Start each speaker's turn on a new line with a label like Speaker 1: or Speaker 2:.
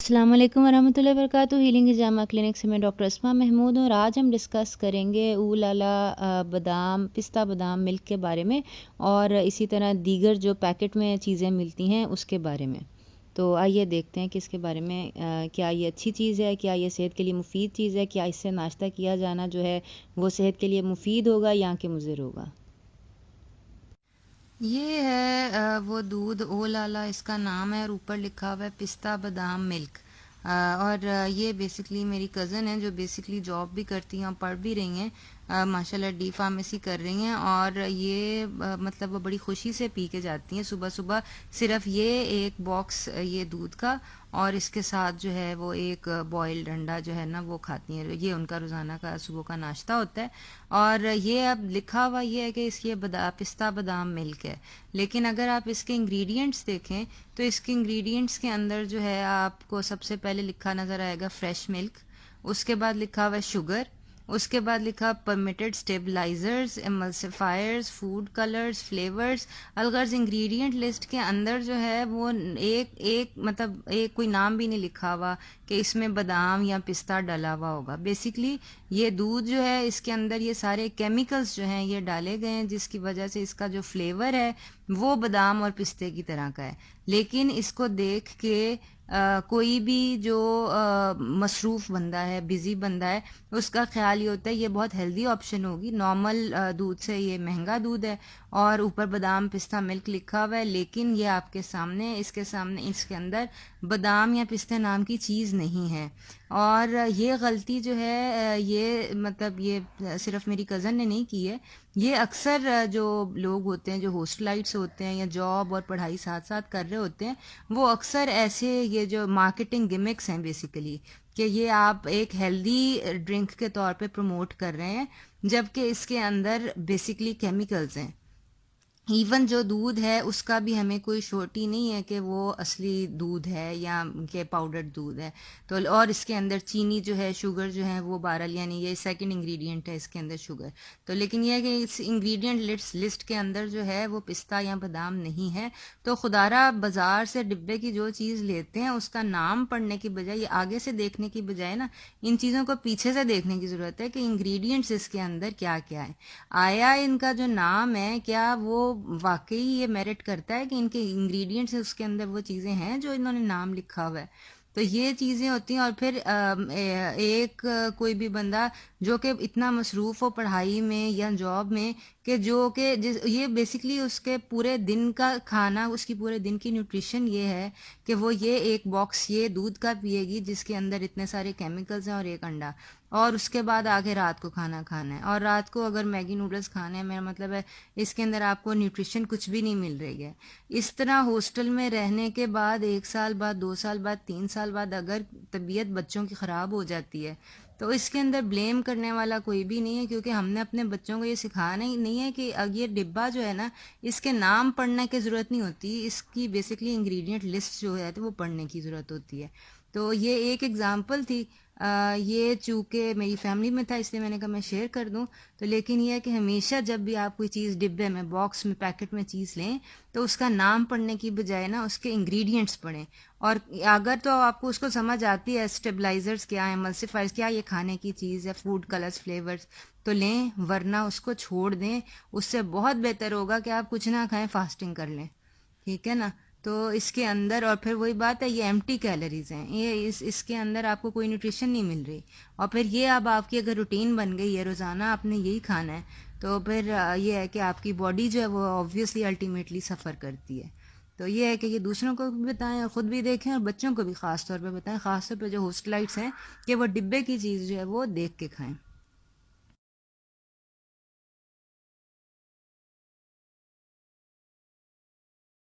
Speaker 1: السلام علیکم ورحمۃ اللہ وبرکاتہ. ہیلنگ ہجامہ کلینک سے میں ڈاکٹر اسما محمود ہوں، اور آج ہم ڈسکس کریں گے اولالا بادام پستہ بادام ملک کے بارے میں، اور اسی طرح دیگر جو پیکٹ میں چیزیں ملتی ہیں اس کے بارے میں. تو آئیے دیکھتے ہیں کہ اس کے بارے میں کیا یہ اچھی چیز ہے، کیا یہ صحت کے لیے مفید چیز ہے، کیا اس سے ناشتہ کیا جانا جو ہے وہ صحت کے لیے مفید ہوگا یا کہ مضر ہوگا.
Speaker 2: یہ ہے وہ دودھ اولالا اس کا نام ہے، اور اوپر لکھا ہوا ہے پستہ بادام ملک. اور یہ بیسکلی میری کزن ہے جو بیسکلی جاب بھی کرتی ہیں اور پڑھ بھی رہی ہیں، ماشاء اللہ ڈی فارمیسی کر رہی ہیں، اور یہ مطلب وہ بڑی خوشی سے پی کے جاتی ہیں صبح صبح. صرف یہ ایک باکس یہ دودھ کا، اور اس کے ساتھ جو ہے وہ ایک بوائلڈ انڈا جو ہے نا وہ کھاتی ہیں. یہ ان کا روزانہ کا صبح کا ناشتہ ہوتا ہے. اور یہ اب لکھا ہوا یہ ہے کہ اس کی پستہ بادام ملک ہے، لیکن اگر آپ اس کے انگریڈینٹس دیکھیں تو اس کے انگریڈینٹس کے اندر جو ہے آپ کو سب سے پہلے لکھا نظر آئے گا فریش ملک، اس کے بعد لکھا ہوا ہے شوگر، اس کے بعد لکھا پرمیٹڈ اسٹیبلائزرز، ایملسیفائرز، فوڈ کلرز، فلیورز. الغرض انگریڈینٹ لسٹ کے اندر جو ہے وہ ایک کوئی نام بھی نہیں لکھا ہوا کہ اس میں بادام یا پستہ ڈلا ہوا ہوگا. بیسکلی یہ دودھ جو ہے اس کے اندر یہ سارے کیمیکلز جو ہیں یہ ڈالے گئے ہیں، جس کی وجہ سے اس کا جو فلیور ہے وہ بادام اور پستے کی طرح کا ہے. لیکن اس کو دیکھ کے کوئی بھی جو مصروف بندہ ہے، بزی بندہ ہے، اس کا خیال یہ ہوتا ہے یہ بہت ہیلدی آپشن ہوگی، نارمل دودھ سے یہ مہنگا دودھ ہے، اور اوپر بادام پستہ ملک لکھا ہوا ہے. لیکن یہ آپ کے سامنے اس کے اندر بادام یا پستے نام کی چیز نہیں ہے. اور یہ غلطی جو ہے یہ صرف میری کزن نے نہیں کی ہے، یہ اکثر جو لوگ ہوتے ہیں جو ہاسٹلائٹس ہوتے ہیں یا جاب اور پڑھائی ساتھ ساتھ کر رہے ہوتے ہیں، وہ اکثر ایسے یہ جو مارکیٹنگ گمکس ہیں بیسیکلی کہ یہ آپ ایک ہیلدی ڈرنک کے طور پہ پروموٹ کر رہے ہیں، جبکہ اس کے اندر بیسیکلی کیمیکلز ہیں. ایون جو دودھ ہے اس کا بھی ہمیں کوئی شورٹی نہیں ہے کہ وہ اصلی دودھ ہے یا کہ پاؤڈرڈ دودھ ہے. تو اور اس کے اندر چینی جو ہے، شوگر جو ہے وہ بارل، یعنی یہ سیکنڈ انگریڈینٹ ہے اس کے اندر شوگر. تو لیکن یہ ہے کہ اس انگریڈینٹ لسٹ کے اندر جو ہے وہ پستہ یا بادام نہیں ہے. تو خدارہ بازار سے ڈبے کی جو چیز لیتے ہیں اس کا نام پڑھنے کی بجائے، یہ آگے سے دیکھنے کی بجائے نا ان چیزوں کو پیچھے سے دیکھنے کی ضرورت ہے کہ انگریڈینٹس اس کے اندر کیا کیا ہے. آیا ان کا جو نام ہے کیا وہ واقعی یہ میرٹ کرتا ہے کہ ان کے انگریڈینٹس اس کے اندر وہ چیزیں ہیں جو انہوں نے نام لکھا ہوا ہے. تو یہ چیزیں ہوتی ہیں. اور پھر ایک کوئی بھی بندہ جو کہ اتنا مصروف ہو پڑھائی میں یا جاب میں کہ یہ بیسکلی اس کے پورے دن کا کھانا، اس کی پورے دن کی نیوٹریشن یہ ہے کہ وہ یہ ایک باکس یہ دودھ کا پیے گی جس کے اندر اتنے سارے کیمیکلز ہیں اور ایک انڈا، اور اس کے بعد آگے رات کو کھانا کھانا ہے. اور رات کو اگر میگی نوڈلز کھانے ہیں، میرا مطلب ہے اس کے اندر آپ کو نیوٹریشن کچھ بھی نہیں مل رہی ہے. اس طرح ہاسٹل میں رہنے کے بعد 1 سال بعد، 2 سال بعد، 3 سال بعد اگر طبیعت بچوں کی خراب ہو جاتی ہے تو اس کے اندر بلیم کرنے والا کوئی بھی نہیں ہے، کیونکہ ہم نے اپنے بچوں کو یہ سکھانا ہی نہیں ہے کہ یہ ڈبہ جو ہے نا اس کے نام پڑھنے کی ضرورت نہیں ہوتی، اس کی بیسکلی انگریڈینٹ لسٹ جو ہے وہ پڑھنے کی ضرورت ہوتی ہے. تو یہ ایک ایگزامپل تھی. یہ چونکہ میری فیملی میں تھا اس لیے میں نے کہا میں شیئر کر دوں. تو لیکن یہ ہے کہ ہمیشہ جب بھی آپ کوئی چیز ڈبے میں، باکس میں، پیکٹ میں چیز لیں تو اس کا نام پڑھنے کی بجائے نا اس کے انگریڈینٹس پڑھیں. اور اگر تو آپ کو اس کو سمجھ آتی ہے اسٹیبلائزرز کیا ہیں، ملسیفائرز کیا، یہ کھانے کی چیز ہے، فوڈ کلرز، فلیورز، تو لیں، ورنہ اس کو چھوڑ دیں. اس سے بہت بہتر ہوگا کہ آپ کچھ نہ کھائیں، فاسٹنگ کر لیں. ٹھیک ہے نا. تو اس کے اندر اور پھر وہی بات ہے، یہ ایمٹی کیلوریز ہیں، یہ اس کے اندر آپ کو کوئی نیوٹریشن نہیں مل رہی. اور پھر یہ اب آپ کی اگر روٹین بن گئی ہے روزانہ آپ نے یہی کھانا ہے، تو پھر یہ ہے کہ آپ کی باڈی جو ہے وہ آبویسلی الٹیمیٹلی سفر کرتی ہے. تو یہ ہے کہ یہ دوسروں کو بھی بتائیں اور خود بھی دیکھیں، اور بچوں کو بھی خاص طور پہ بتائیں، خاص طور پہ جو ہاسٹلائٹس ہیں، کہ وہ ڈبے کی چیز جو ہے وہ دیکھ کے کھائیں.